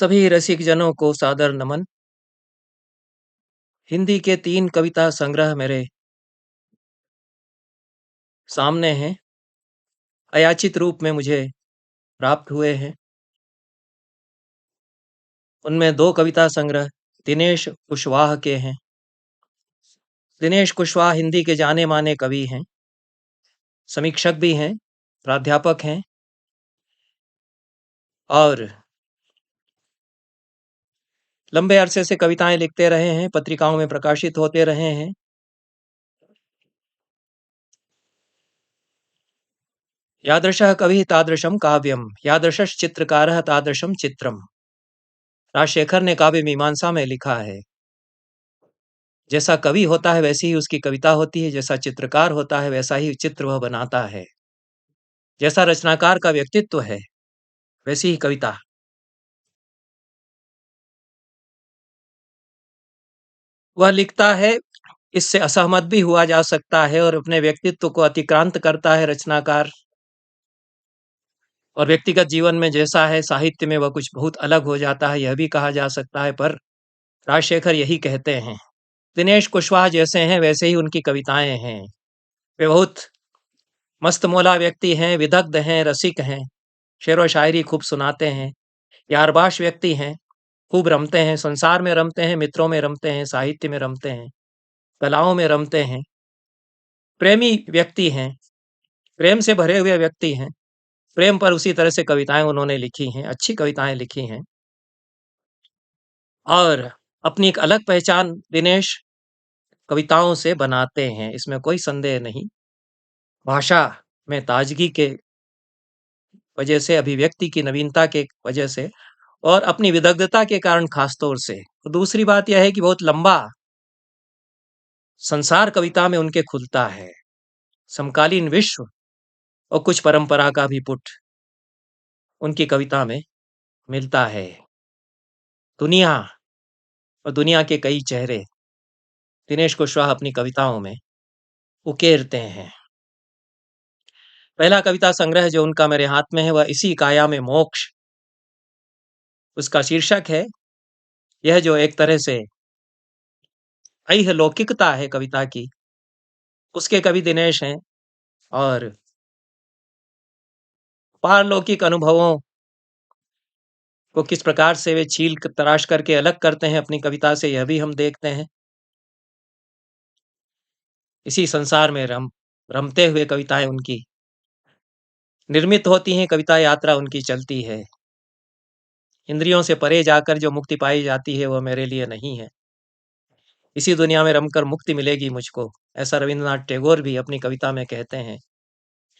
सभी रसिक जनों को सादर नमन। हिंदी के 3 कविता संग्रह मेरे सामने हैं। अयाचित रूप में मुझे प्राप्त हुए हैं। उनमें 2 कविता संग्रह दिनेश कुशवाह के हैं। दिनेश कुशवाह हिंदी के जाने-माने कवि हैं, समीक्षक भी हैं, प्राध्यापक हैं और लंबे अरसे से कविताएं लिखते रहे हैं, पत्रिकाओं में प्रकाशित होते रहे हैं। यादृशः कविः तादृशं काव्यम, यादृशश्च चित्रकारः तादृशं चित्रम। राजशेखर ने काव्य मीमांसा में लिखा है। जैसा कवि होता है वैसी ही उसकी कविता होती है, जैसा चित्रकार होता है वैसा ही चित्र वह बनाता है। जैसा रचनाकार का व्यक्तित्व है वैसी ही कविता। वह लिखता है, इससे असहमत भी हुआ जा सकता है और अपने व्यक्तित्व को अतिक्रांत करता है रचनाकार। और व्यक्तिगत जीवन में जैसा है साहित्य में वह कुछ बहुत अलग हो जाता है, यह भी कहा जा सकता है। पर राजशेखर यही कहते हैं। दिनेश कुशवाहा जैसे हैं वैसे ही उनकी कविताएं हैं। वे बहुत मस्तमौला व्यक्ति हैं, विदग्ध हैं, रसिक हैं, शेर व शायरी खूब सुनाते हैं, यारबाश व्यक्ति हैं, खूब रमते हैं, संसार में रमते हैं, मित्रों में रमते हैं, साहित्य में रमते हैं, कलाओं में रमते हैं, प्रेमी व्यक्ति हैं, प्रेम से भरे हुए व्यक्ति हैं। प्रेम पर उसी तरह से कविताएं उन्होंने लिखी हैं, अच्छी कविताएं लिखी हैं और अपनी एक अलग पहचान दिनेश कविताओं से बनाते हैं, इसमें कोई संदेह नहीं। भाषा में ताजगी के वजह से, अभिव्यक्ति की नवीनता के वजह से और अपनी विदग्धता के कारण खास तौर से। दूसरी बात यह है कि बहुत लंबा संसार कविता में उनके खुलता है, समकालीन विश्व और कुछ परंपरा का भी पुट उनकी कविता में मिलता है। दुनिया और दुनिया के कई चेहरे दिनेश कुशवाहा अपनी कविताओं में उकेरते हैं। पहला कविता संग्रह जो उनका मेरे हाथ में है वह इसी काया में मोक्ष, उसका शीर्षक है। यह जो एक तरह से लौकिकता है कविता की, उसके कवि दिनेश हैं और पारलौकिक अनुभवों को किस प्रकार से वे छील तराश करके अलग करते हैं अपनी कविता से, यह भी हम देखते हैं। इसी संसार में रमते हुए कविताएं उनकी निर्मित होती हैं, कविता यात्रा उनकी चलती है। इंद्रियों से परे जाकर जो मुक्ति पाई जाती है वह मेरे लिए नहीं है, इसी दुनिया में रमकर मुक्ति मिलेगी मुझको, ऐसा रविंद्रनाथ टैगोर भी अपनी कविता में कहते हैं।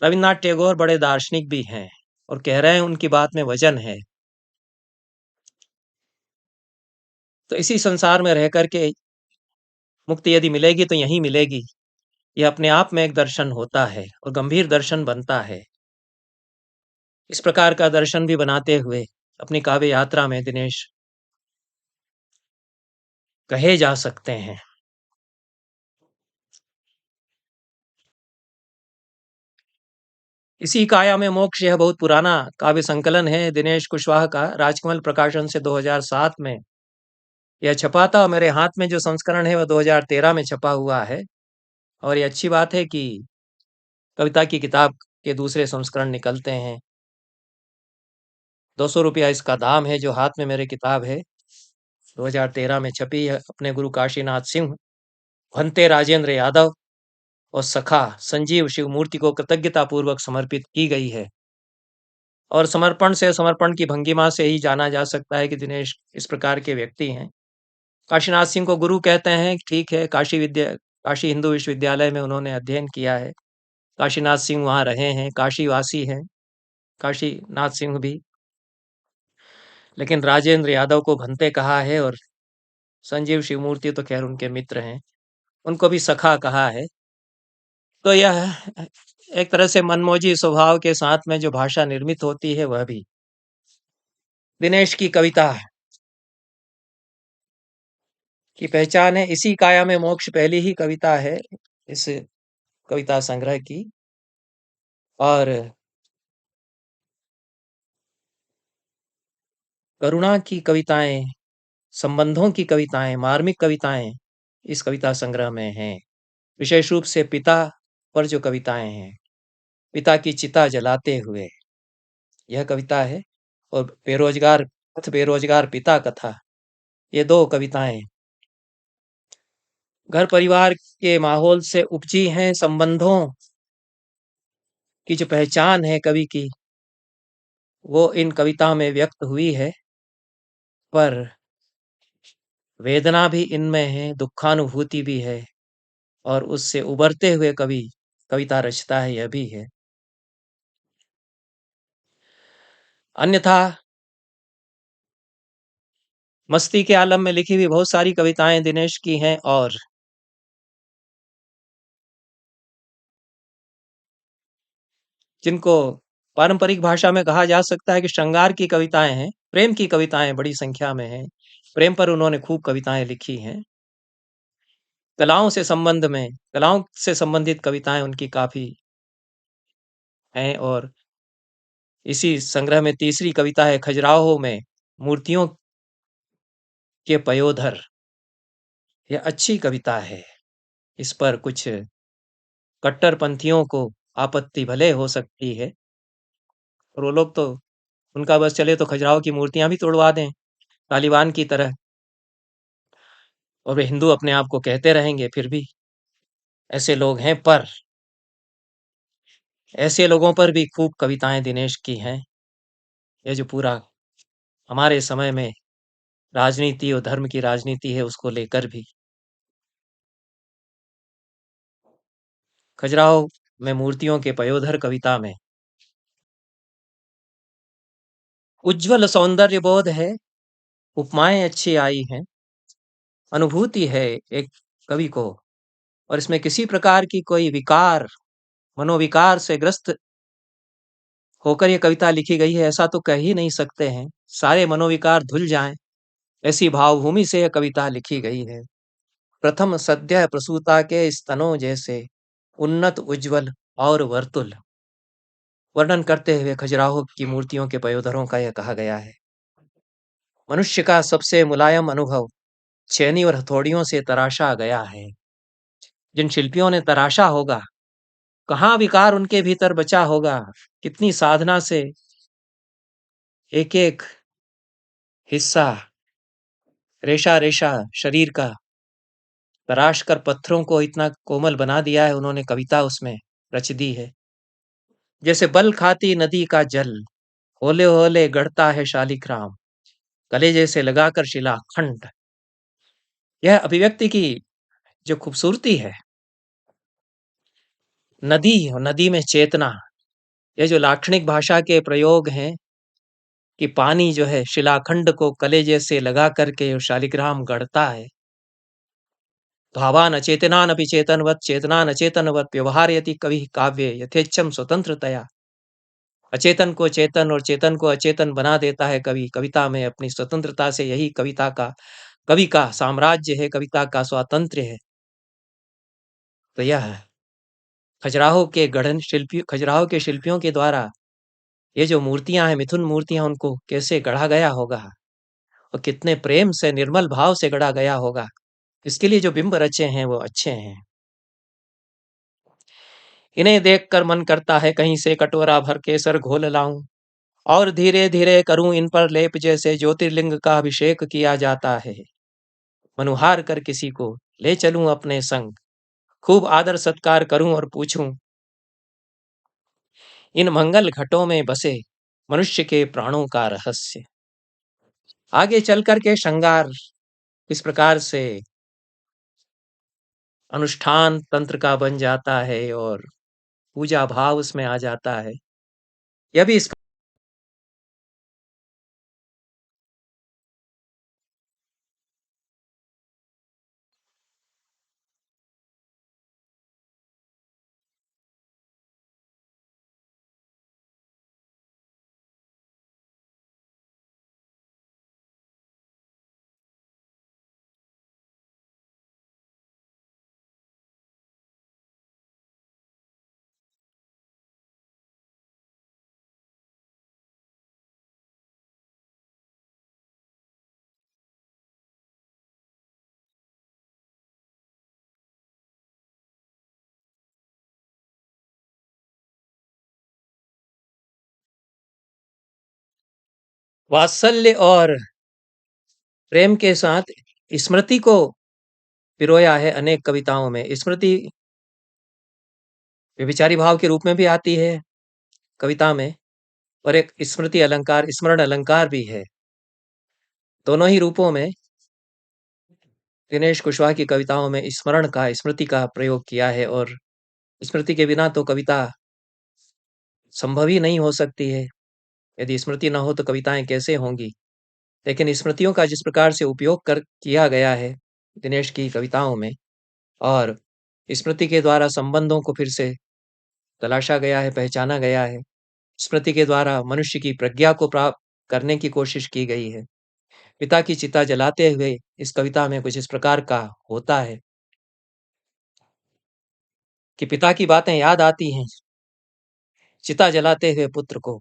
रविंद्रनाथ टैगोर बड़े दार्शनिक भी हैं और कह रहे हैं, उनकी बात में वजन है। तो इसी संसार में रह करके मुक्ति यदि मिलेगी तो यहीं मिलेगी, यह अपने आप में एक दर्शन होता है और गंभीर दर्शन बनता है। इस प्रकार का दर्शन भी बनाते हुए अपनी काव्य यात्रा में दिनेश कहे जा सकते हैं। इसी काया में मोक्ष यह बहुत पुराना काव्य संकलन है दिनेश कुशवाहा का, राजकमल प्रकाशन से 2007 में यह छपा था और मेरे हाथ में जो संस्करण है वह 2013 में छपा हुआ है। और ये अच्छी बात है कि कविता की किताब के दूसरे संस्करण निकलते हैं। 200 रुपया इसका दाम है। जो हाथ में मेरे किताब है 2013 में छपी है, अपने गुरु काशीनाथ सिंह, भंते राजेंद्र यादव और सखा संजीव शिवमूर्ति को कृतज्ञता पूर्वक समर्पित की गई है। और समर्पण की भंगिमा से ही जाना जा सकता है कि दिनेश इस प्रकार के व्यक्ति हैं। काशीनाथ सिंह को गुरु कहते हैं, ठीक है, काशी हिंदू विश्वविद्यालय में उन्होंने अध्ययन किया है। काशीनाथ सिंह वहाँ रहे हैं, काशीवासी हैं काशीनाथ सिंह भी। लेकिन राजेंद्र यादव को भंते कहा है और संजीव शिवमूर्ति तो खैर उनके मित्र हैं, उनको भी सखा कहा है। तो यह एक तरह से मनमौजी स्वभाव के साथ में जो भाषा निर्मित होती है वह भी दिनेश की कविता की पहचान है। इसी काया में मोक्ष पहली ही कविता है इस कविता संग्रह की और करुणा की कविताएं, संबंधों की कविताएं, मार्मिक कविताएं इस कविता संग्रह में हैं। विशेष रूप से पिता पर जो कविताएं हैं, पिता की चिता जलाते हुए यह कविता है, और बेरोजगार पथ बेरोजगार पिता कथा, ये दो कविताएं घर परिवार के माहौल से उपजी हैं। संबंधों की जो पहचान है कवि की, वो इन कविता में व्यक्त हुई है, पर वेदना भी इनमें है, दुखानुभूति भी है, और उससे उबरते हुए कवि कविता रचता है, यह भी है। अन्यथा मस्ती के आलम में लिखी हुई बहुत सारी कविताएं दिनेश की हैं, और जिनको पारंपरिक भाषा में कहा जा सकता है कि श्रृंगार की कविताएं हैं, प्रेम की कविताएं बड़ी संख्या में हैं। प्रेम पर उन्होंने खूब कविताएं लिखी हैं। कलाओं से संबंधित कविताएं उनकी काफी हैं, और इसी संग्रह में तीसरी कविता है खजुराहो में मूर्तियों के पयोधर। यह अच्छी कविता है। इस पर कुछ कट्टरपंथियों को आपत्ति भले हो सकती है, और वो लोग तो, उनका बस चले तो खजुराहो की मूर्तियां भी तोड़वा दें तालिबान की तरह, और वे हिंदू अपने आप को कहते रहेंगे। फिर भी ऐसे लोग हैं, पर ऐसे लोगों पर भी खूब कविताएं दिनेश की हैं। ये जो पूरा हमारे समय में राजनीति और धर्म की राजनीति है, उसको लेकर भी। खजुराहो में मूर्तियों के पयोधर कविता में उज्ज्वल सौंदर्य बोध है, उपमाएं अच्छी आई हैं, अनुभूति है एक कवि को, और इसमें किसी प्रकार की कोई विकार, मनोविकार से ग्रस्त होकर ये कविता लिखी गई है ऐसा तो कह ही नहीं सकते हैं। सारे मनोविकार धुल जाएं, ऐसी भावभूमि से यह कविता लिखी गई है। प्रथम सद्य प्रसूता के स्तनों जैसे उन्नत उज्ज्वल और वर्तुल, वर्णन करते हुए खजुराहो की मूर्तियों के पयोधरों का यह कहा गया है। मनुष्य का सबसे मुलायम अनुभव छेनी और हथौड़ियों से तराशा गया है। जिन शिल्पियों ने तराशा होगा, कहाँ विकार उनके भीतर बचा होगा, कितनी साधना से एक एक हिस्सा, रेशा रेशा शरीर का तराश कर पत्थरों को इतना कोमल बना दिया है उन्होंने, कविता उसमें रच दी है। जैसे बल खाती नदी का जल होले होले गढ़ता है शालिग्राम, कलेजे से लगाकर शिलाखंड। यह अभिव्यक्ति की जो खूबसूरती है, नदी और नदी में चेतना, ये जो लाक्षणिक भाषा के प्रयोग हैं कि पानी जो है शिलाखंड को कलेजे से लगा करके शालिग्राम गढ़ता है। भावान अचेतनान अपि चेतनवत चेतनान अचेतनवत व्यवहारयति कवि काव्ये यथेच्छम स्वतंत्रतया। अचेतन को चेतन और चेतन को अचेतन बना देता है कवि कविता में अपनी स्वतंत्रता से। यही कविता का, कवि का साम्राज्य है, कविता का स्वातंत्र्य है। तो यह खजुराहो के शिल्पियों के द्वारा ये जो मूर्तियां हैं, मिथुन मूर्तियां, उनको कैसे गढ़ा गया होगा, और कितने प्रेम से निर्मल भाव से गढ़ा गया होगा। इसके लिए जो बिंब रचे हैं वो अच्छे हैं। इन्हें देखकर मन करता है कहीं से कटोरा भर केसर घोल लाऊं, और धीरे धीरे करूं इन पर लेप, जैसे ज्योतिर्लिंग का अभिषेक किया जाता है। मनुहार कर किसी को ले चलूं अपने संग, खूब आदर सत्कार करूं और पूछूं, इन मंगल घटों में बसे मनुष्य के प्राणों का रहस्य। आगे चल कर के श्रृंगार इस प्रकार से अनुष्ठान तंत्र का बन जाता है, और पूजा भाव उसमें आ जाता है। यह भी इस वात्सल्य और प्रेम के साथ स्मृति को पिरोया है अनेक कविताओं में। स्मृति व्यभिचारी भाव के रूप में भी आती है कविता में, और एक स्मृति अलंकार, स्मरण अलंकार भी है। दोनों ही रूपों में दिनेश कुशवाहा की कविताओं में स्मरण का, स्मृति का प्रयोग किया है, और स्मृति के बिना तो कविता संभव ही नहीं हो सकती है। यदि स्मृति न हो तो कविताएं कैसे होंगी? लेकिन स्मृतियों का जिस प्रकार से उपयोग कर किया गया है दिनेश की कविताओं में, और स्मृति के द्वारा संबंधों को फिर से तलाशा गया है, पहचाना गया है। स्मृति के द्वारा मनुष्य की प्रज्ञा को प्राप्त करने की कोशिश की गई है। पिता की चिता जलाते हुए इस कविता में कुछ इस प्रकार का होता है कि पिता की बातें याद आती हैं चिता जलाते हुए पुत्र को।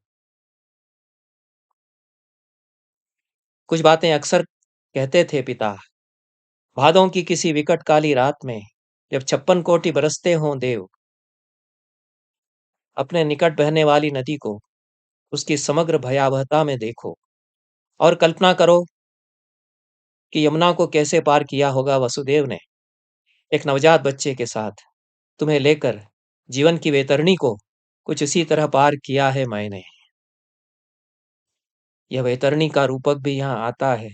कुछ बातें अक्सर कहते थे पिता, भादों की किसी विकट काली रात में, जब 56 कोटि बरसते हों देव, अपने निकट बहने वाली नदी को उसकी समग्र भयावहता में देखो, और कल्पना करो कि यमुना को कैसे पार किया होगा वसुदेव ने एक नवजात बच्चे के साथ। तुम्हें लेकर जीवन की वैतरणी को कुछ इसी तरह पार किया है मैंने। यह वैतरणी का रूपक भी यहाँ आता है।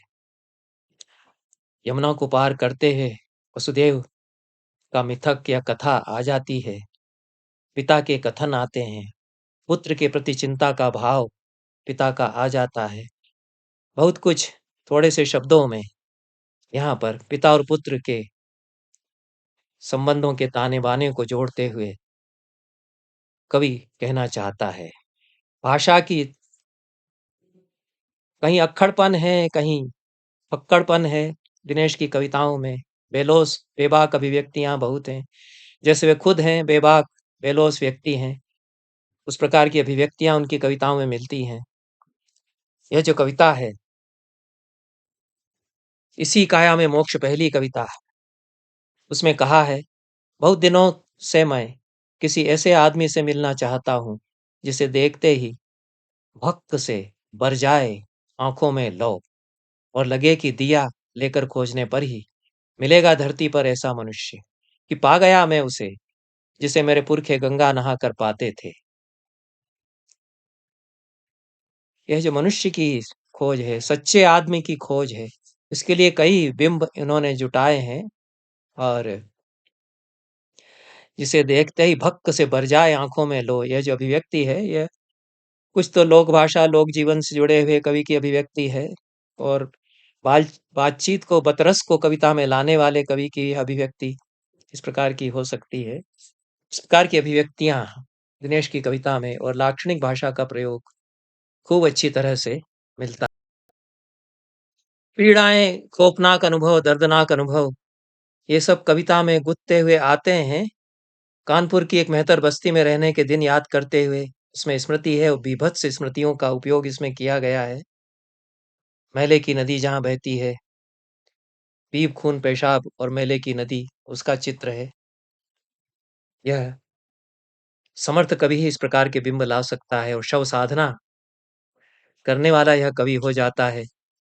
यमुना को पार करते हुए वसुदेव का मिथक या कथा आ जाती है, पिता के कथन आते हैं, पुत्र के प्रति चिंता का भाव पिता का आ जाता है। बहुत कुछ थोड़े से शब्दों में यहाँ पर पिता और पुत्र के संबंधों के ताने बाने को जोड़ते हुए कवि कहना चाहता है। भाषा की कहीं अक्खड़पन है, कहीं फक्कड़पन है दिनेश की कविताओं में। बेलोस बेबाक अभिव्यक्तियां बहुत हैं, जैसे वे खुद हैं बेबाक बेलोस व्यक्ति हैं, उस प्रकार की अभिव्यक्तियां उनकी कविताओं में मिलती हैं। यह जो कविता है, इसी काया में मोक्ष पहली कविता, उसमें कहा है, बहुत दिनों से मैं किसी ऐसे आदमी से मिलना चाहता हूं जिसे देखते ही भक्त से बर जाए आंखों में लो, और लगे कि दिया लेकर खोजने पर ही मिलेगा धरती पर ऐसा मनुष्य, कि पा गया मैं उसे जिसे मेरे पुरखे गंगा नहा कर पाते थे। यह जो मनुष्य की खोज है, सच्चे आदमी की खोज है, इसके लिए कई बिंब इन्होंने जुटाए हैं, और जिसे देखते ही भक्त से भर जाए आंखों में लो, यह जो अभिव्यक्ति है, यह कुछ तो लोक भाषा लोक जीवन से जुड़े हुए कवि की अभिव्यक्ति है, और बाल बातचीत को, बतरस को कविता में लाने वाले कवि की अभिव्यक्ति इस प्रकार की हो सकती है। इस प्रकार की अभिव्यक्तियां दिनेश की कविता में, और लाक्षणिक भाषा का प्रयोग खूब अच्छी तरह से मिलता। पीड़ाएं, खौफनाक अनुभव, दर्दनाक अनुभव, ये सब कविता में गुथते हुए आते हैं। कानपुर की एक मेहतर बस्ती में रहने के दिन याद करते हुए इसमें स्मृति है, और बीभत्स स्मृतियों का उपयोग इसमें किया गया है। मैले की नदी जहाँ बहती है, पीप खून पेशाब और मैले की नदी, उसका चित्र है। यह समर्थ कवि ही इस प्रकार के बिंब ला सकता है, और शव साधना करने वाला यह कवि हो जाता है।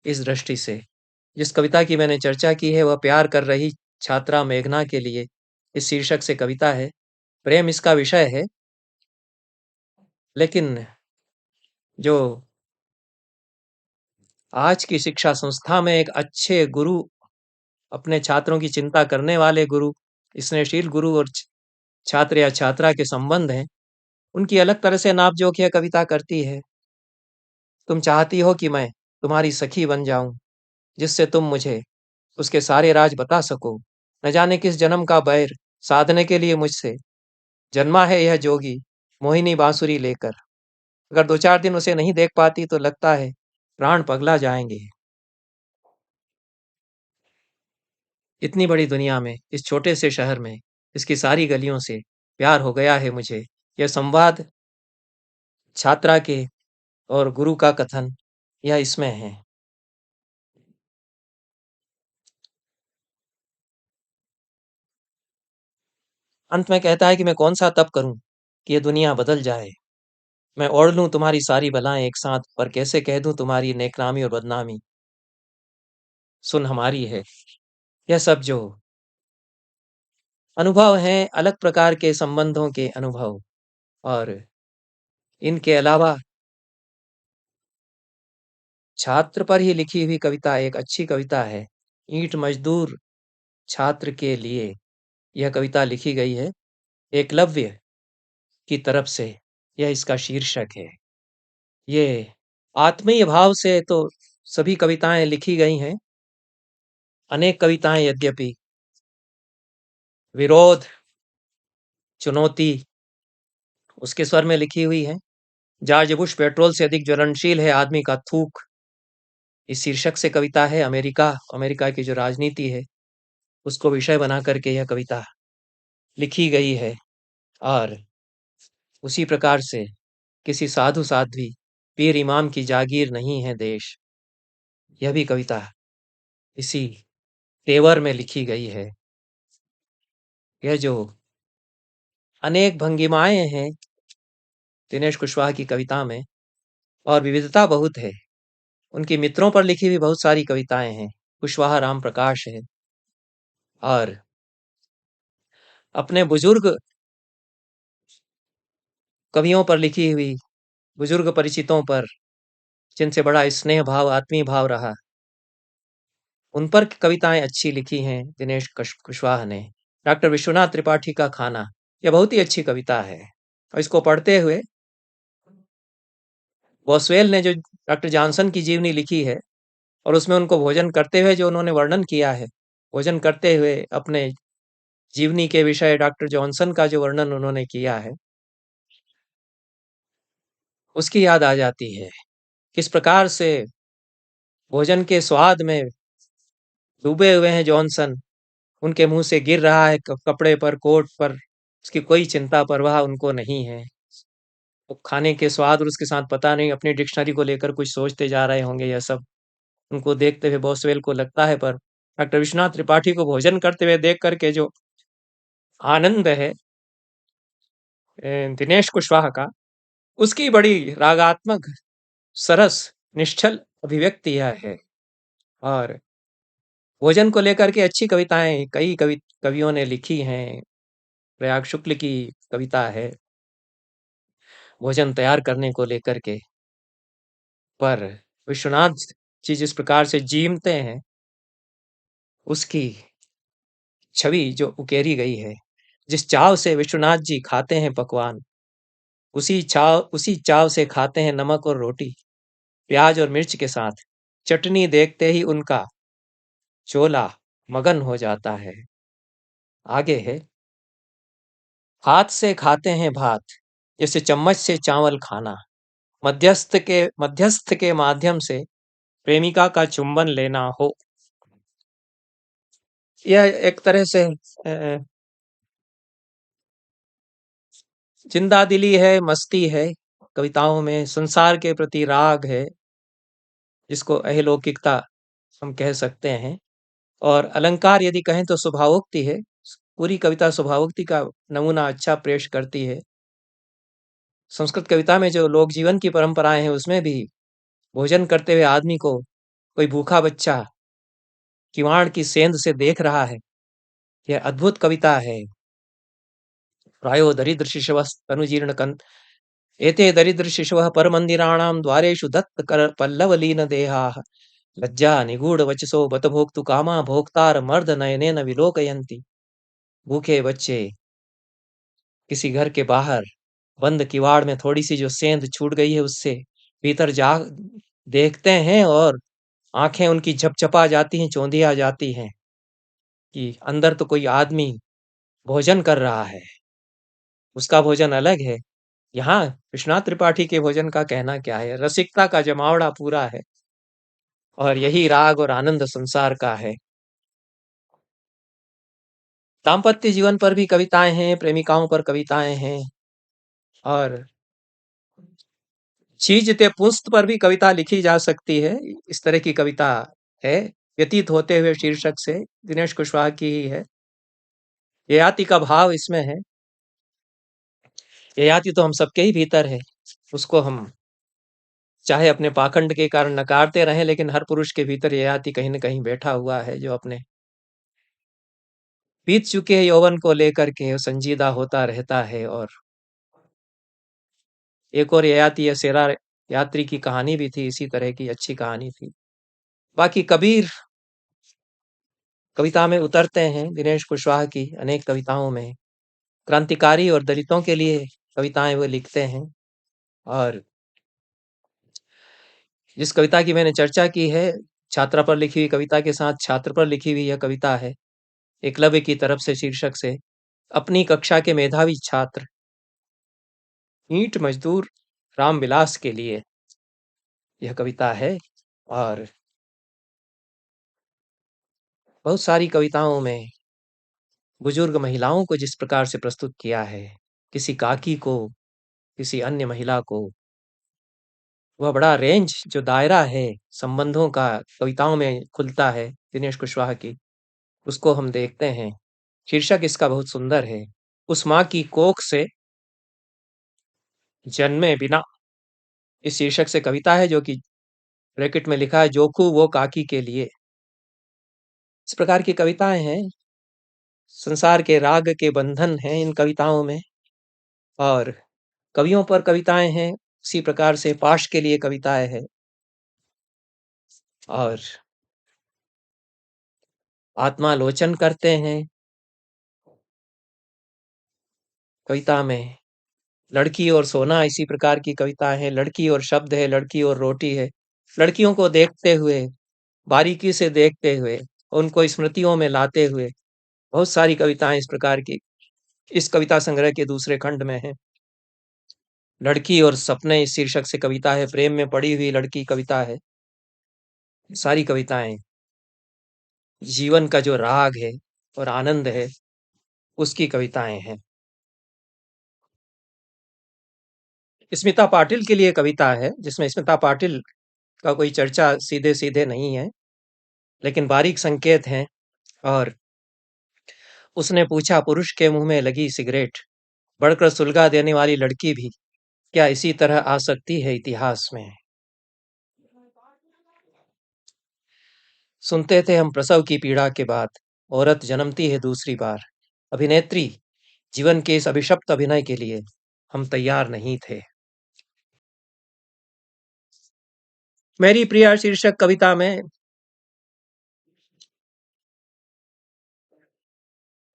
इस दृष्टि से जिस कविता की मैंने चर्चा की है, वह प्यार कर रही छात्रा मेघना के लिए इस शीर्षक से कविता है। प्रेम इसका विषय है, लेकिन जो आज की शिक्षा संस्था में एक अच्छे गुरु, अपने छात्रों की चिंता करने वाले गुरु, स्नेहशील गुरु और छात्र या छात्रा के संबंध हैं, उनकी अलग तरह से नापजोख यह कविता करती है। तुम चाहती हो कि मैं तुम्हारी सखी बन जाऊं, जिससे तुम मुझे उसके सारे राज बता सको। न जाने किस जन्म का बैर साधने के लिए मुझसे जन्मा है यह जोगी मोहिनी बांसुरी लेकर। अगर 2-4 दिन उसे नहीं देख पाती तो लगता है प्राण पगला जाएंगे। इतनी बड़ी दुनिया में, इस छोटे से शहर में, इसकी सारी गलियों से प्यार हो गया है मुझे। यह संवाद छात्रा के और गुरु का कथन, यह इसमें है। अंत में कहता है कि मैं कौन सा तप करूं कि यह दुनिया बदल जाए। मैं ओढ़ लूं तुम्हारी सारी बलाएं एक साथ, पर कैसे कह दूं तुम्हारी नेकनामी और बदनामी सुन हमारी है। यह सब जो अनुभव हैं, अलग प्रकार के संबंधों के अनुभव, और इनके अलावा छात्र पर ही लिखी हुई कविता एक अच्छी कविता है। ईंट मजदूर छात्र के लिए यह कविता लिखी गई है, एकलव्य की तरफ से। यह इसका शीर्षक है। ये आत्मीय भाव से तो सभी कविताएं लिखी गई हैं। अनेक कविताएं यद्यपि विरोध, चुनौती उसके स्वर में लिखी हुई हैं। जॉर्ज बुश पेट्रोल से अधिक ज्वलनशील है आदमी का थूक, इस शीर्षक से कविता है। अमेरिका की जो राजनीति है उसको विषय बना करके यह कविता लिखी गई है। और उसी प्रकार से किसी साधु साध्वी पीर इमाम की जागीर नहीं है देश, यह भी कविता इसी तेवर में लिखी गई है। यह जो अनेक भंगिमाएं हैं दिनेश कुशवाहा की कविता में, और विविधता बहुत है। उनके मित्रों पर लिखी हुई बहुत सारी कविताएं हैं। कुशवाहा राम प्रकाश है, और अपने बुजुर्ग कवियों पर लिखी हुई, बुजुर्ग परिचितों पर जिनसे बड़ा स्नेह भाव, आत्मीय भाव रहा, उन पर कविताएं अच्छी लिखी हैं दिनेश कुशवाहा ने। डॉक्टर विश्वनाथ त्रिपाठी का खाना, यह बहुत ही अच्छी कविता है, और इसको पढ़ते हुए बॉसवेल ने जो डॉक्टर जॉनसन की जीवनी लिखी है, और उसमें उनको भोजन करते हुए जो उन्होंने वर्णन किया है, भोजन करते हुए अपने जीवनी के विषय डॉक्टर जॉनसन का जो वर्णन उन्होंने किया है, उसकी याद आ जाती है। किस प्रकार से भोजन के स्वाद में डूबे हुए हैं जॉनसन, उनके मुंह से गिर रहा है कपड़े पर, कोट पर, उसकी कोई चिंता परवाह उनको नहीं है। वो खाने के स्वाद और उसके साथ पता नहीं अपनी डिक्शनरी को लेकर कुछ सोचते जा रहे होंगे। यह सब उनको देखते हुए बॉसवेल को लगता है, पर डॉक्टर विश्वनाथ त्रिपाठी को भोजन करते हुए देख करके जो आनंद है दिनेश कुशवाहा का, उसकी बड़ी रागात्मक, सरस, निश्चल अभिव्यक्ति यह है। और भोजन को लेकर के अच्छी कविताएं कई कवियों ने लिखी हैं। प्रयाग शुक्ल की कविता है भोजन तैयार करने को लेकर के, पर विश्वनाथ जी जिस प्रकार से जीमते हैं, उसकी छवि जो उकेरी गई है। जिस चाव से विश्वनाथ जी खाते हैं पकवान, उसी चाव से खाते हैं नमक और रोटी, प्याज और मिर्च के साथ। चटनी देखते ही उनका चोला मगन हो जाता है। आगे है, हाथ से खाते हैं भात, जैसे चम्मच से चावल खाना, मध्यस्थ के माध्यम से प्रेमिका का चुंबन लेना हो। यह एक तरह से जिंदा दिली है, मस्ती है कविताओं में, संसार के प्रति राग है, जिसको अहिलौकिकता हम कह सकते हैं। और अलंकार यदि कहें तो स्वभावोक्ति है। पूरी कविता स्वभावोक्ति का नमूना अच्छा पेश करती है। संस्कृत कविता में जो लोक जीवन की परंपराएं हैं, उसमें भी भोजन करते हुए आदमी को कोई भूखा बच्चा किवाड़ की सेंध से देख रहा है, यह अद्भुत कविता है। प्रायो दरिद्र शिशव तनुजीर्ण एते दरिद्र शिशवः परमन्दिराणां द्वारेषु दत्त कर पल्लवलीन देहाः लज्जा निगूढ़ वचसो बत भोक्तु कामा भोक्तार मर्द नयनेन विलोकयन्ति। भूखे बच्चे किसी घर के बाहर बंद किवाड़ में थोड़ी सी जो सेंध छूट गई है उससे भीतर जा देखते हैं, और आंखें उनकी झपझपा जाती हैं, चौंधिया जाती हैं कि अंदर तो कोई आदमी भोजन कर रहा है, उसका भोजन अलग है। यहाँ विश्वनाथ त्रिपाठी के भोजन का कहना क्या है, रसिकता का जमावड़ा पूरा है, और यही राग और आनंद संसार का है। दाम्पत्य जीवन पर भी कविताएं हैं, प्रेमिकाओं पर कविताएं हैं, और चीज ते पुस्त पर भी कविता लिखी जा सकती है। इस तरह की कविता है, व्यतीत होते हुए शीर्षक से दिनेश कुशवाहा की ही है। ययाति का भाव इसमें है। ययाति तो हम सबके ही भीतर है। उसको हम चाहे अपने पाखंड के कारण नकारते रहें, लेकिन हर पुरुष के भीतर ये ययाति कहीं न कहीं बैठा हुआ है, जो अपने बीत चुके यौवन को लेकर के संजीदा होता रहता है। और एक और ययाति या सेरा यात्री की कहानी भी थी, इसी तरह की अच्छी कहानी थी। बाकी कबीर कविता में उतरते हैं, दिनेश कुशवाहा की अनेक कविताओं में क्रांतिकारी और दलितों के लिए कविताएं वो लिखते हैं। और जिस कविता की मैंने चर्चा की है, छात्रा पर लिखी हुई कविता के साथ छात्र पर लिखी हुई यह कविता है, एकलव्य की तरफ से, शीर्षक से। अपनी कक्षा के मेधावी छात्र ईंट मजदूर रामविलास के लिए यह कविता है। और बहुत सारी कविताओं में बुजुर्ग महिलाओं को जिस प्रकार से प्रस्तुत किया है, किसी काकी को, किसी अन्य महिला को, वह बड़ा रेंज, जो दायरा है संबंधों का, कविताओं में खुलता है दिनेश कुशवाहा की, उसको हम देखते हैं। शीर्षक इसका बहुत सुंदर है, उस माँ की कोख से जन्मे बिना। इस शीर्षक से कविता है, जो कि ब्रैकेट में लिखा है, जोखू वो काकी के लिए। इस प्रकार की कविताएं हैं, संसार के राग के बंधन हैं इन कविताओं में। और कवियों पर कविताएं हैं, उसी प्रकार से पाश के लिए कविताएं हैं। और आत्मालोचन करते हैं कविता में। लड़की और सोना इसी प्रकार की कविता है, लड़की और शब्द है, लड़की और रोटी है। लड़कियों को देखते हुए, बारीकी से देखते हुए, उनको स्मृतियों में लाते हुए बहुत सारी कविताएं इस प्रकार की इस कविता संग्रह के दूसरे खंड में है। लड़की और सपने इस शीर्षक से कविता है, प्रेम में पड़ी हुई लड़की कविता है। सारी कविताएं जीवन का जो राग है और आनंद है, उसकी कविताएं हैं। स्मिता पाटिल के लिए कविता है, जिसमें स्मिता पाटिल का कोई चर्चा सीधे सीधे नहीं है, लेकिन बारीक संकेत हैं। और उसने पूछा, पुरुष के मुंह में लगी सिगरेट बढ़कर सुलगा देने वाली लड़की भी क्या इसी तरह आ सकती है इतिहास में? सुनते थे हम प्रसव की पीड़ा के बाद औरत जन्मती है दूसरी बार। अभिनेत्री, जीवन के इस अभिशप्त अभिनय के लिए हम तैयार नहीं थे। मेरी प्रिया शीर्षक कविता में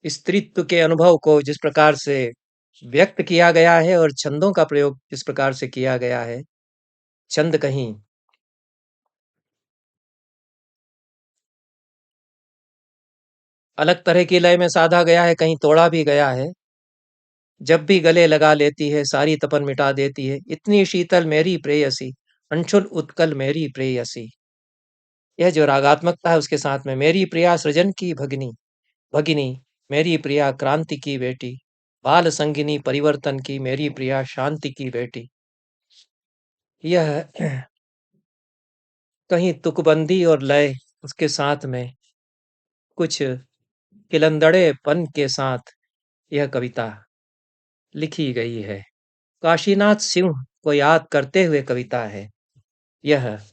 स्त्रीत्व के अनुभव को जिस प्रकार से व्यक्त किया गया है और छंदों का प्रयोग जिस प्रकार से किया गया है, छंद कहीं अलग तरह की लय में साधा गया है, कहीं तोड़ा भी गया है। जब भी गले लगा लेती है सारी तपन मिटा देती है, इतनी शीतल मेरी प्रेयसी, अनशुल उत्कल मेरी प्रेयसी। यह जो रागात्मकता है उसके साथ में, मेरी प्रिया सृजन की भगिनी भगिनी, मेरी प्रिया क्रांति की बेटी, बाल संगिनी परिवर्तन की, मेरी प्रिया शांति की बेटी। यह कहीं तुकबंदी और लय, उसके साथ में कुछ किलंदड़ेपन के साथ यह कविता लिखी गई है। काशीनाथ सिंह को याद करते हुए कविता है यह।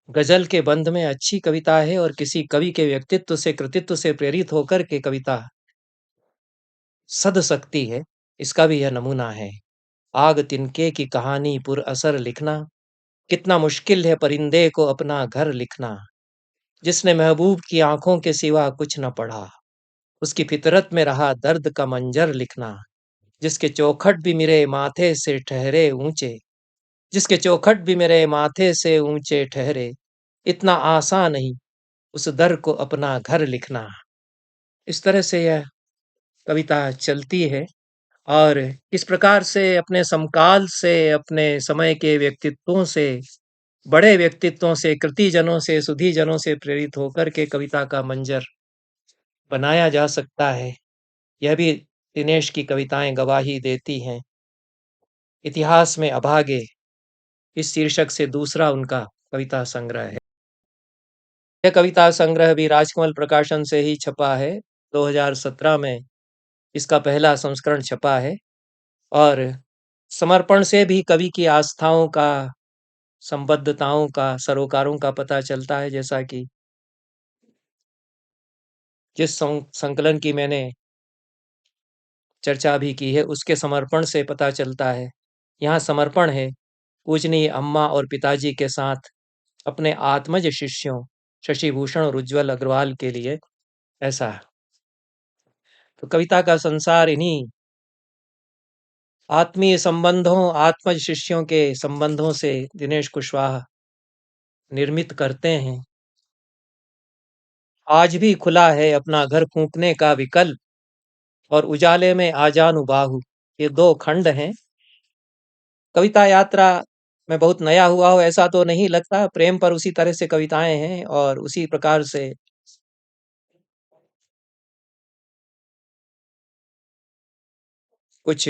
गजल के बंध में अच्छी कविता है और किसी कवि के व्यक्तित्व से, कृतित्व से प्रेरित होकर के कविता सध सकती है, इसका भी यह नमूना है। आग तिनके की कहानी पुर असर लिखना, कितना मुश्किल है परिंदे को अपना घर लिखना। जिसने महबूब की आंखों के सिवा कुछ न पढ़ा, उसकी फितरत में रहा दर्द का मंजर लिखना। जिसके चौखट भी मेरे माथे से ठहरे ऊंचे, जिसके चौखट भी मेरे माथे से ऊंचे ठहरे, इतना आसान नहीं उस दर को अपना घर लिखना। इस तरह से यह कविता चलती है। और इस प्रकार से अपने समकाल से, अपने समय के व्यक्तित्वों से, बड़े व्यक्तित्वों से, कृतिजनों से, सुधीजनों से प्रेरित होकर के कविता का मंजर बनाया जा सकता है। यह भी दिनेश की कविताएं गवाही देती हैं। इतिहास में अभागे इस शीर्षक से दूसरा उनका कविता संग्रह है। यह कविता संग्रह भी राजकमल प्रकाशन से ही छपा है। 2017 में इसका पहला संस्करण छपा है। और समर्पण से भी कवि की आस्थाओं का, संबद्धताओं का, सरोकारों का पता चलता है, जैसा कि जिस संकलन की मैंने चर्चा भी की है, उसके समर्पण से पता चलता है। यहाँ समर्पण है पूजनीय अम्मा और पिताजी के साथ अपने आत्मज शिष्यों शशिभूषण और उज्ज्वल अग्रवाल के लिए, ऐसा। तो कविता का संसार इन्हीं आत्मीय संबंधों, आत्मज शिष्यों के संबंधों से दिनेश कुशवाहा निर्मित करते हैं। आज भी खुला है अपना घर फूंकने का विकल्प, और उजाले में आजानु बाहु, ये दो खंड हैं। कविता यात्रा में बहुत नया हुआ हो ऐसा तो नहीं लगता। प्रेम पर उसी तरह से कविताएं हैं और उसी प्रकार से कुछ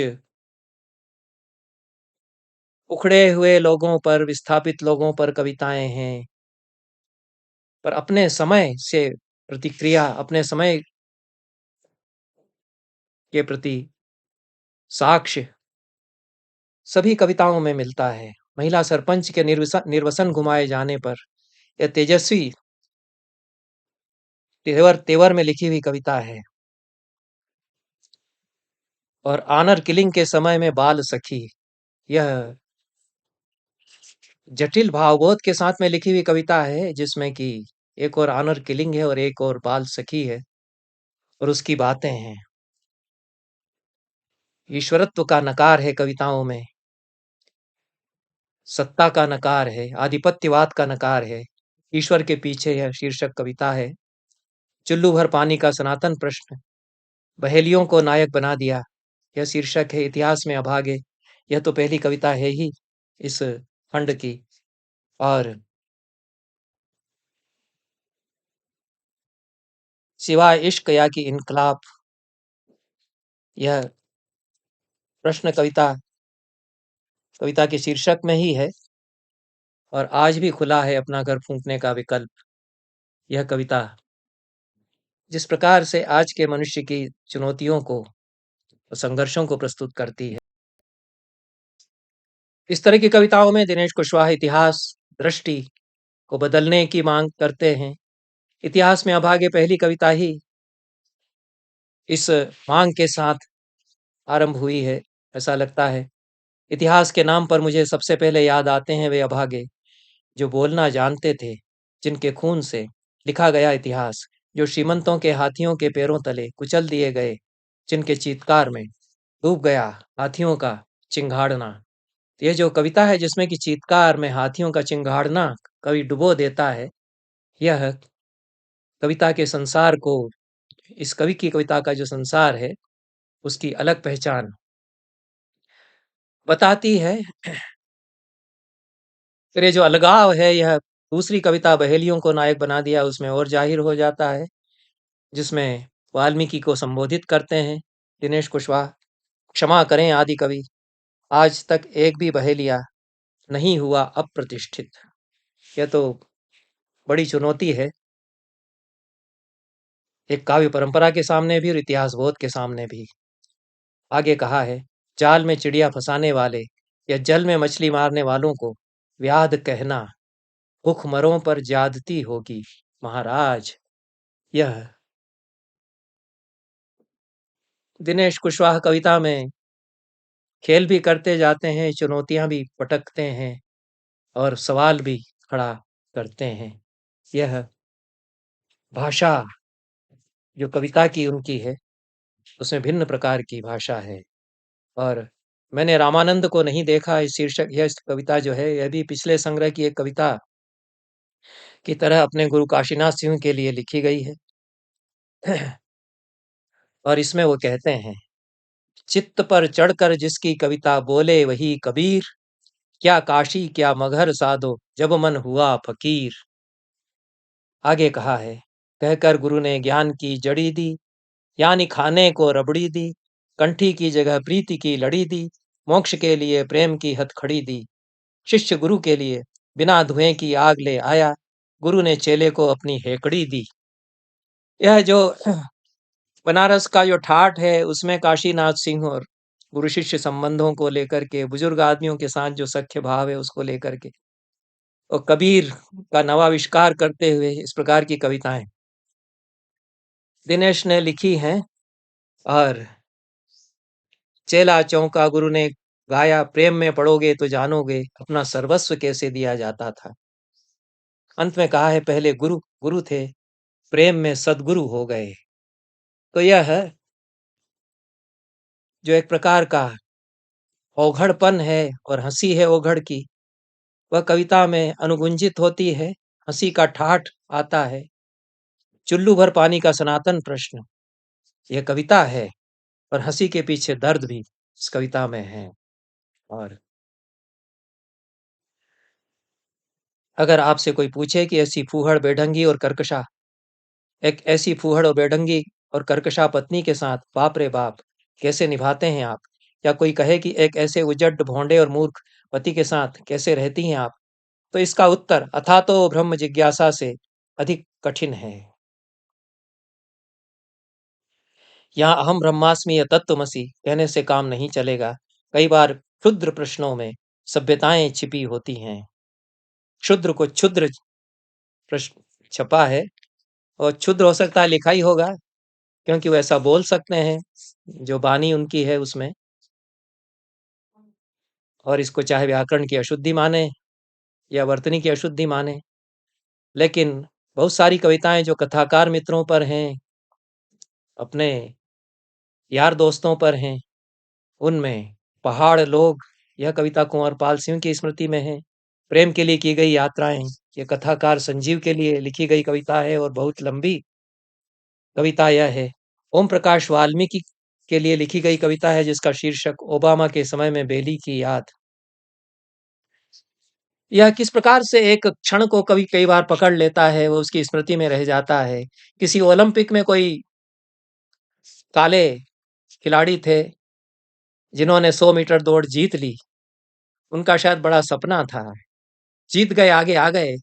उखड़े हुए लोगों पर, विस्थापित लोगों पर कविताएं हैं। पर अपने समय से प्रतिक्रिया, अपने समय के प्रति साक्ष्य सभी कविताओं में मिलता है। महिला सरपंच के निर्वसन घुमाए जाने पर, यह तेजस्वी तेवर तेवर में लिखी हुई कविता है। और आनर किलिंग के समय में बाल सखी, यह जटिल भावबोध के साथ में लिखी हुई कविता है, जिसमें कि एक और आनर किलिंग है और एक और बाल सखी है और उसकी बातें हैं। ईश्वरत्व का नकार है कविताओं में, सत्ता का नकार है, आधिपत्यवाद का नकार है। ईश्वर के पीछे यह शीर्षक कविता है। चुल्लू भर पानी का सनातन प्रश्न बहेलियों को नायक बना दिया, यह शीर्षक है। इतिहास में अभागे, यह तो पहली कविता है ही इस खंड की। और सिवाय इश्क या कि इनकलाब, यह प्रश्न कविता के शीर्षक में ही है। और आज भी खुला है अपना घर फूंकने का विकल्प, यह कविता जिस प्रकार से आज के मनुष्य की चुनौतियों को, संघर्षों को प्रस्तुत करती है। इस तरह की कविताओं में दिनेश कुशवाहा इतिहास दृष्टि को बदलने की मांग करते हैं। इतिहास में अभागे पहली कविता ही इस मांग के साथ आरंभ हुई है, ऐसा लगता है। इतिहास के नाम पर मुझे सबसे पहले याद आते हैं वे अभागे जो बोलना जानते थे, जिनके खून से लिखा गया इतिहास, जो श्रीमंतों के हाथियों के पैरों तले कुचल दिए गए, जिनके चीत्कार में डूब गया हाथियों का चिंगाड़ना। ये जो कविता है जिसमें कि चीत्कार में हाथियों का चिंगाड़ना कवि डुबो देता है, यह कविता के संसार को, इस कवि की कविता का जो संसार है उसकी अलग पहचान बताती है। फिर ये जो अलगाव है, यह दूसरी कविता बहेलियों को नायक बना दिया उसमें और जाहिर हो जाता है, जिसमें वाल्मीकि को संबोधित करते हैं दिनेश कुशवाहा। क्षमा करें आदि कवि, आज तक एक भी बहेलिया नहीं हुआ अप्रतिष्ठित। यह तो बड़ी चुनौती है, एक काव्य परंपरा के सामने भी और इतिहास बोध के सामने भी। आगे कहा है, जाल में चिड़िया फंसाने वाले या जल में मछली मारने वालों को व्याध कहना, भूखमरों पर ज्यादती होगी महाराज। यह दिनेश कुशवाहा कविता में खेल भी करते जाते हैं, चुनौतियां भी पटकते हैं और सवाल भी खड़ा करते हैं। यह भाषा जो कविता की उनकी है, उसमें भिन्न प्रकार की भाषा है। और मैंने रामानंद को नहीं देखा, इस शीर्षक, यह कविता जो है यह भी पिछले संग्रह की एक कविता की तरह अपने गुरु काशीनाथ सिंह के लिए लिखी गई है। और इसमें वो कहते हैं, चित्त पर चढ़कर जिसकी कविता बोले वही कबीर, क्या काशी क्या मगहर साधो जब मन हुआ फकीर। आगे कहा है, कहकर गुरु ने ज्ञान की जड़ी दी, यानी खाने को रबड़ी दी, कंठी की जगह प्रीति की लड़ी दी, मोक्ष के लिए प्रेम की हथकड़ी दी। शिष्य गुरु के लिए बिना धुएं की आग ले आया, गुरु ने चेले को अपनी हेकड़ी दी। यह जो बनारस का जो ठाठ है उसमें काशीनाथ सिंह और गुरु शिष्य संबंधों को लेकर के, बुजुर्ग आदमियों के साथ जो सख्य भाव है उसको लेकर के, और कबीर का नवाविष्कार करते हुए इस प्रकार की कविताएं दिनेश ने लिखी हैं। और चेला चौका गुरु ने गाया, प्रेम में पड़ोगे तो जानोगे अपना सर्वस्व कैसे दिया जाता था। अंत में कहा है, पहले गुरु गुरु थे, प्रेम में सदगुरु हो गए। तो यह है जो एक प्रकार का ओघड़पन है और हंसी है ओघड़ की, वह कविता में अनुगुंजित होती है। हंसी का ठाठ आता है, चुल्लू भर पानी का सनातन प्रश्न, यह कविता है। और हंसी के पीछे दर्द भी इस कविता में है। और अगर आपसे कोई पूछे कि ऐसी फूहड़ बेढंगी और कर्कशा, एक ऐसी फूहड़ और बेढंगी और कर्कशा पत्नी के साथ बाप रे बाप कैसे निभाते हैं आप, या कोई कहे कि एक ऐसे उजड भोंडे और मूर्ख पति के साथ कैसे रहती हैं आप, तो इसका उत्तर अथा तो ब्रह्म जिज्ञासा से अधिक कठिन है। यहाँ अहम ब्रह्मास्मि या तत्वमसि कहने से काम नहीं चलेगा। कई बार क्षुद्र प्रश्नों में सभ्यताएं छिपी होती हैं। क्षुद्र को क्षुद्र प्रश्न छपा है, और क्षुद्र हो सकता है लिखा ही होगा, क्योंकि वो ऐसा बोल सकते हैं, जो बानी उनकी है उसमें। और इसको चाहे व्याकरण की अशुद्धि माने या वर्तनी की अशुद्धि माने, लेकिन बहुत सारी कविताएं जो कथाकार मित्रों पर हैं, अपने यार दोस्तों पर हैं, उनमें पहाड़ लोग, यह कविता कुंवर पाल सिंह की स्मृति में है। प्रेम के लिए की गई यात्राएं, ये कथाकार संजीव के लिए लिखी गई कविता है और बहुत लंबी कविता यह है। ओम प्रकाश वाल्मीकि के लिए लिखी गई कविता है जिसका शीर्षक ओबामा के समय में बेली की याद। यह किस प्रकार से एक क्षण को कवि कई बार पकड़ लेता है, वो उसकी स्मृति में रह जाता है। किसी ओलंपिक में कोई काले खिलाड़ी थे जिन्होंने 100 मीटर दौड़ जीत ली, उनका शायद बड़ा सपना था, जीत गए, आगे आ गए।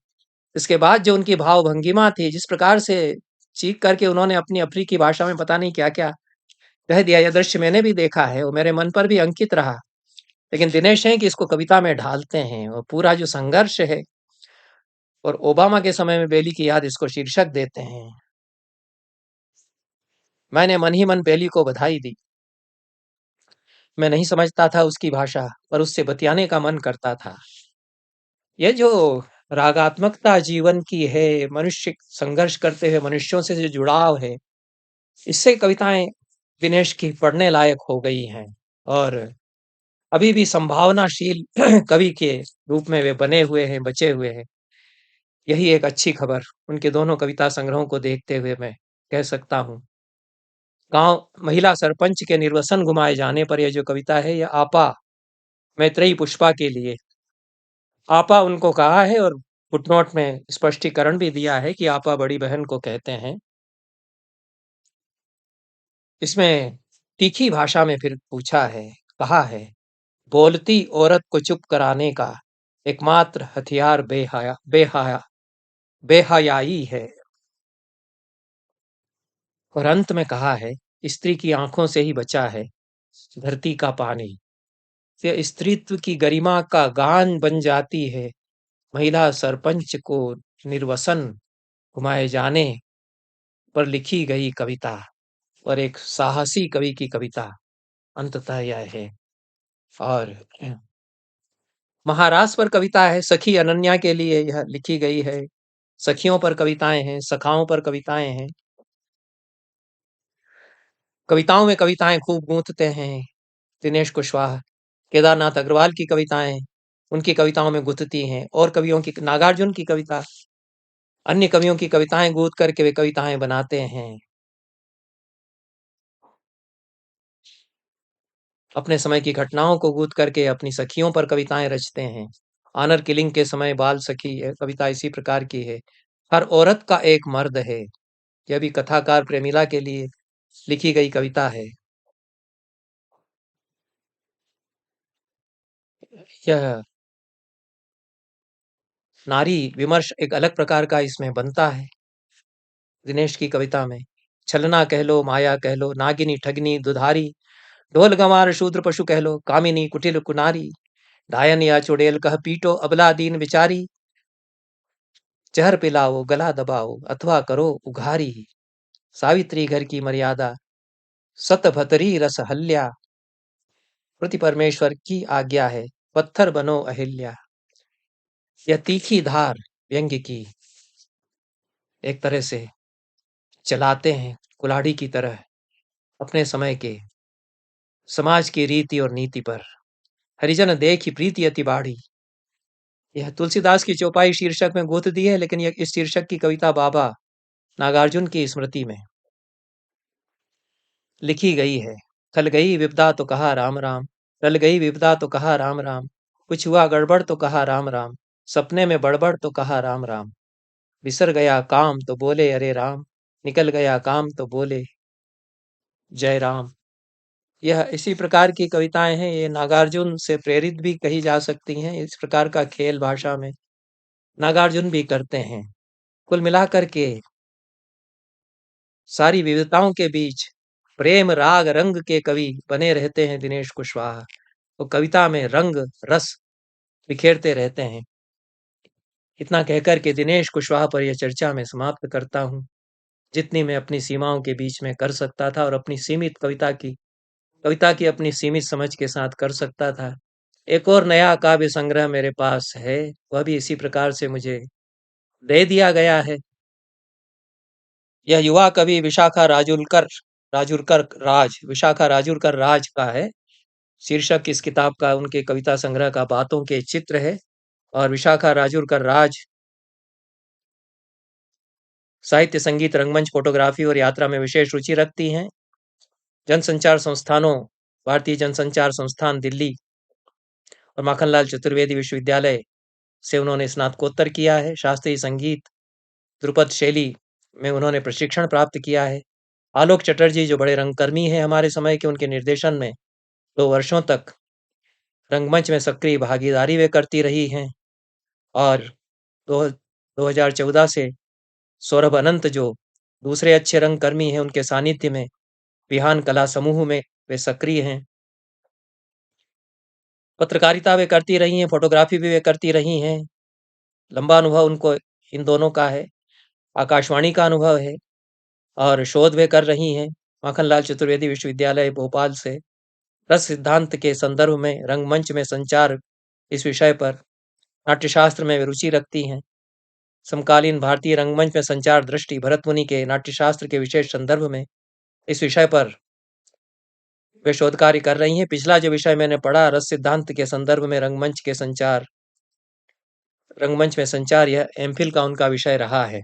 इसके बाद जो उनकी भाव भंगिमा थी, जिस प्रकार से चीख करके उन्होंने अपनी अफ्रीकी भाषा में पता नहीं क्या क्या कह दिया, यह दृश्य मैंने भी देखा है, वो मेरे मन पर भी अंकित रहा। लेकिन दिनेश है कि इसको कविता में ढालते हैं, और पूरा जो संघर्ष है, और ओबामा के समय में बेली की याद इसको शीर्षक देते हैं। मैंने मन ही मन बेली को बधाई दी। मैं नहीं समझता था उसकी भाषा, पर उससे बतियाने का मन करता था। यह जो रागात्मकता जीवन की है, मनुष्य संघर्ष करते हुए मनुष्यों से जो जुड़ाव है, इससे कविताएं दिनेश की पढ़ने लायक हो गई हैं। और अभी भी संभावनाशील कवि के रूप में वे बने हुए हैं, बचे हुए हैं। यही एक अच्छी खबर उनके दोनों कविता संग्रहों को देखते हुए मैं कह सकता हूँ। गांव महिला सरपंच के निर्वसन घुमाए जाने पर यह जो कविता है, यह आपा मैत्रेयी पुष्पा के लिए। आपा उनको कहा है, और फुटनोट में स्पष्टीकरण भी दिया है कि आपा बड़ी बहन को कहते हैं। इसमें तीखी भाषा में फिर पूछा है, कहा है, बोलती औरत को चुप कराने का एकमात्र हथियार बेहयाई है। और अंत में कहा है, स्त्री की आंखों से ही बचा है धरती का पानी। ये स्त्रीत्व की गरिमा का गान बन जाती है महिला सरपंच को निर्वसन घुमाए जाने पर लिखी गई कविता, और एक साहसी कवि की कविता अंततः यह है। और महारास पर कविता है, सखी अनन्या के लिए यह लिखी गई है। सखियों पर कविताएं हैं, सखाओं पर कविताएं हैं। कविताओं में कविताएं खूब गूंथते हैं दिनेश कुशवाहा। केदारनाथ अग्रवाल की कविताएं उनकी कविताओं में गुथती हैं, और कवियों की, नागार्जुन की कविता, अन्य कवियों की कविताएं गूंथ करके वे कविताएं बनाते हैं। अपने समय की घटनाओं को गूंथ करके अपनी सखियों पर कविताएं रचते हैं। ऑनर किलिंग के समय बाल सखी कविता इसी प्रकार की है। हर औरत का एक मर्द है, यह भी कथाकार प्रेमिला के लिए लिखी गई कविता है। यह नारी विमर्श एक अलग प्रकार का इसमें बनता है दिनेश की कविता में। छलना कह लो, माया कह लो, नागिनी ठगनी दुधारी ढोल गंवार शूद्र पशु कह लो, कामिनी कुटिल कुनारी, डायन या चुड़ैल कह पीटो अबला दीन बिचारी, जहर पिलाओ गला दबाओ अथवा करो उघारी, सावित्री घर की मर्यादा सतभतरी रस हल्या, प्रति परमेश्वर की आज्ञा है पत्थर बनो अहिल्या। यह तीखी धार व्यंग्य की एक तरह से चलाते हैं कुल्हाड़ी की तरह अपने समय के समाज की रीति और नीति पर। हरिजन देखी प्रीति अति बाढ़ी, यह तुलसीदास की चौपाई शीर्षक में गोत दी है, लेकिन इस शीर्षक की कविता बाबा नागार्जुन की स्मृति में लिखी गई है। खल गई विपदा तो कहा राम राम, टल गई विपदा तो कहा राम राम, कुछ हुआ गड़बड़ तो कहा राम राम, सपने में बड़बड़ तो कहा राम राम, बिसर गया काम तो बोले अरे राम, निकल गया काम तो बोले जय राम। यह इसी प्रकार की कविताएं हैं। ये नागार्जुन से प्रेरित भी कही जा सकती हैं। इस प्रकार का खेल भाषा में नागार्जुन भी करते हैं। कुल मिलाकर के सारी विविधताओं के बीच प्रेम राग रंग के कवि बने रहते हैं दिनेश कुशवाहा। तो कविता में रंग रस बिखेरते रहते हैं। इतना कहकर के दिनेश कुशवाहा पर यह चर्चा मैं समाप्त करता हूँ, जितनी मैं अपनी सीमाओं के बीच में कर सकता था और अपनी सीमित कविता की अपनी सीमित समझ के साथ कर सकता था। एक और नया काव्य संग्रह मेरे पास है, वह भी इसी प्रकार से मुझे दे दिया गया है। यह युवा कवि विशाखा राजुलकर राज का है। शीर्षक इस किताब का, उनके कविता संग्रह का बातों के चित्र है। और विशाखा राजुलकर राज साहित्य, संगीत, रंगमंच, फोटोग्राफी और यात्रा में विशेष रुचि रखती हैं। जनसंचार संस्थानों, भारतीय जनसंचार संस्थान दिल्ली और माखनलाल चतुर्वेदी विश्वविद्यालय से उन्होंने स्नातकोत्तर किया है। शास्त्रीय संगीत, ध्रुपद शैली में उन्होंने प्रशिक्षण प्राप्त किया है। आलोक चटर्जी जो बड़े रंगकर्मी हैं हमारे समय के, उनके निर्देशन में 2 वर्षों तक रंगमंच में सक्रिय भागीदारी वे करती रही हैं। और 2014 से सौरभ अनंत जो दूसरे अच्छे रंगकर्मी हैं, उनके सानिध्य में विहान कला समूह में वे सक्रिय हैं। पत्रकारिता वे करती रही हैं, फोटोग्राफी भी वे करती रही हैं। लंबा अनुभव उनको इन दोनों का है। आकाशवाणी का अनुभव है और शोध वे कर रही हैं माखनलाल चतुर्वेदी विश्वविद्यालय भोपाल से। रस सिद्धांत के संदर्भ में रंगमंच में संचार इस विषय पर, नाट्यशास्त्र में वे रुचि रखती हैं। समकालीन भारतीय रंगमंच में संचार दृष्टि, भरत मुनि के नाट्यशास्त्र के विशेष संदर्भ में इस विषय पर वे शोध कार्य कर रही हैं। पिछला जो विषय मैंने पढ़ा, रस सिद्धांत के संदर्भ में रंगमंच में संचार, यह एमफिल का उनका विषय रहा है।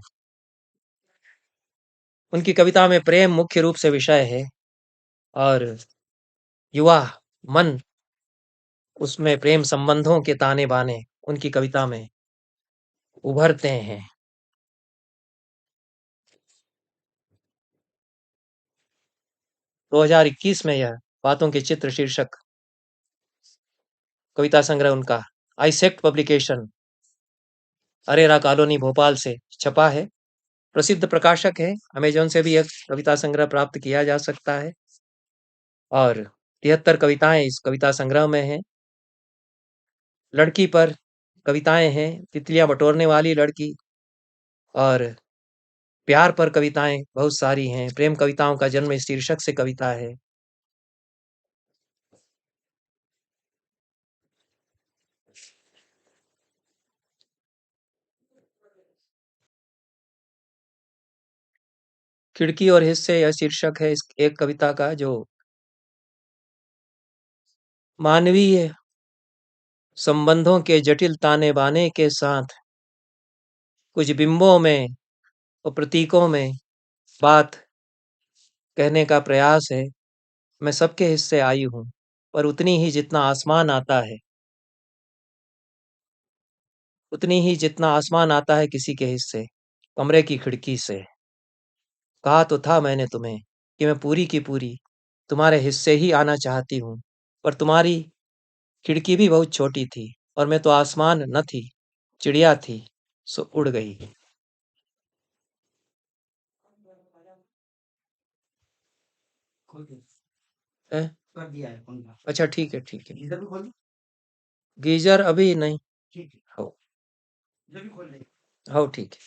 उनकी कविता में प्रेम मुख्य रूप से विषय है और युवा मन उसमें प्रेम संबंधों के ताने बाने उनकी कविता में उभरते हैं। 2021 में यह बातों के चित्र शीर्षक कविता संग्रह उनका आइसेक्ट पब्लिकेशन, अरेरा कॉलोनी भोपाल से छपा है। प्रसिद्ध प्रकाशक है। अमेजोन से भी यह कविता संग्रह प्राप्त किया जा सकता है। और 73 कविताएं इस कविता संग्रह में हैं। लड़की पर कविताएं हैं, तितलियां बटोरने वाली लड़की, और प्यार पर कविताएं बहुत सारी हैं। प्रेम कविताओं का जन्म इस शीर्षक से कविता है। खिड़की और हिस्से यह शीर्षक है इस एक कविता का, जो मानवीय संबंधों के जटिल ताने बाने के साथ कुछ बिंबों में और प्रतीकों में बात कहने का प्रयास है। मैं सबके हिस्से आई हूं, पर उतनी ही जितना आसमान आता है, किसी के हिस्से कमरे की खिड़की से। कहा तो था मैंने तुम्हें कि मैं पूरी की पूरी तुम्हारे हिस्से ही आना चाहती हूँ, पर तुम्हारी खिड़की भी बहुत छोटी थी और मैं तो आसमान न थी, चिड़िया थी, सो उड़ गई। है अच्छा ठीक है, ठीक है। गीजर अभी नहीं। हो हो ठीक है।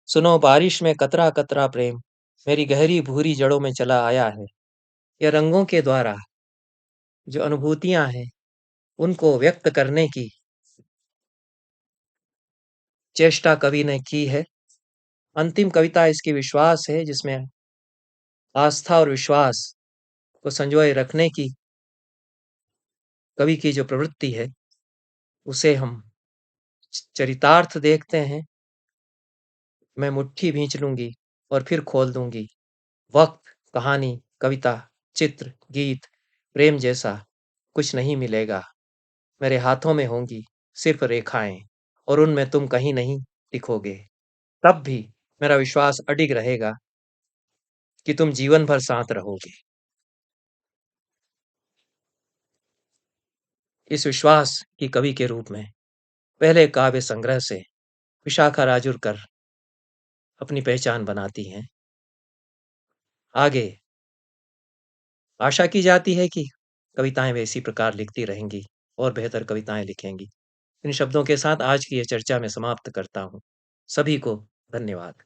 सुनो बारिश में कतरा कतरा प्रेम मेरी गहरी भूरी जड़ों में चला आया है। ये रंगों के द्वारा जो अनुभूतियां हैं उनको व्यक्त करने की चेष्टा कवि ने की है। अंतिम कविता इसकी विश्वास है जिसमें आस्था और विश्वास को संजोए रखने की कवि की जो प्रवृत्ति है उसे हम चरितार्थ देखते हैं। मैं मुट्ठी भींच लूंगी और फिर खोल दूंगी। वक्त, कहानी, कविता, चित्र, गीत, प्रेम जैसा कुछ नहीं मिलेगा। मेरे हाथों में होंगी सिर्फ रेखाएं और उनमें तुम कहीं नहीं दिखोगे। तब भी मेरा विश्वास अडिग रहेगा कि तुम जीवन भर साथ रहोगे। इस विश्वास की कवि के रूप में पहले काव्य संग्रह से विशाखा राजुरकर अपनी पहचान बनाती हैं। आगे आशा की जाती है कि कविताएं वे इसी प्रकार लिखती रहेंगी और बेहतर कविताएं लिखेंगी। इन शब्दों के साथ आज की ये चर्चा मैं समाप्त करता हूँ। सभी को धन्यवाद।